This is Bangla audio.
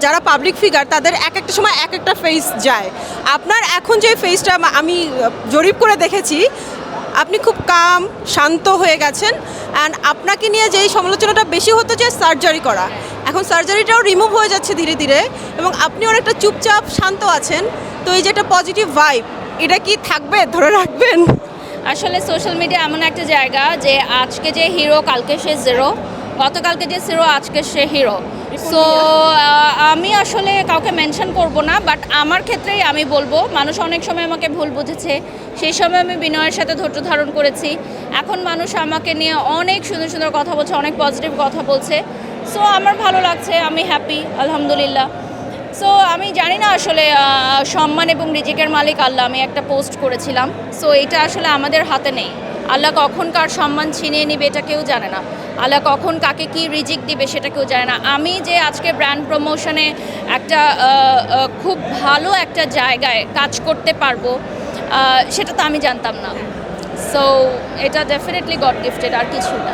যারা পাবলিক ফিগার তাদের এক একটা সময় এক একটা ফেস যায়। আপনার এখন যে ফেসটা আমি জরিপ করে দেখেছি, আপনি খুব কাম শান্ত হয়ে গেছেন। অ্যান্ড আপনাকে নিয়ে যেই সমালোচনাটা বেশি হতো যে সার্জারি করা, এখন সার্জারিটাও রিমুভ হয়ে যাচ্ছে ধীরে ধীরে, এবং আপনি অনেকটা চুপচাপ শান্ত আছেন। তো এই যে একটা পজিটিভ ভাইব, এটা কি থাকবে, ধরে রাখবেন? আসলে সোশ্যাল মিডিয়া এমন একটা জায়গা যে আজকে যে হিরো কালকে সে জিরো, গতকালকে যে জিরো আজকে সে হিরো। সো আমি আসলে কাউকে মেনশন করব না, বাট আমার ক্ষেত্রেই আমি বলবো মানুষ অনেক সময় আমাকে ভুল বুঝেছে, সেই সময় আমি বিনয়ের সাথে ধৈর্য ধারণ করেছি। এখন মানুষ আমাকে নিয়ে অনেক সুন্দর সুন্দর কথা বলছে, অনেক পজিটিভ কথা বলছে। সো আমার ভালো লাগছে, আমি হ্যাপি আলহামদুলিল্লাহ। সো আমি জানি না আসলে সম্মান এবং রিজিকের মালিক আল্লাহ। আমি একটা পোস্ট করেছিলাম, সো এটা আসলে আমাদের হাতে নেই। আল্লাহ কখন কার সম্মান ছিনিয়ে নিবে এটা কেউ জানে না, আল্লাহ কখন কাকে কি রিজিক দিবে সেটা কেউ জানে না। আমি যে আজকে ব্র্যান্ড প্রমোশনে একটা খুব ভালো একটা জায়গায় কাজ করতে পারবো সেটা তো আমি জানতাম না। সো এটা ডেফিনেটলি গড গিফটেড, আর কিছু না।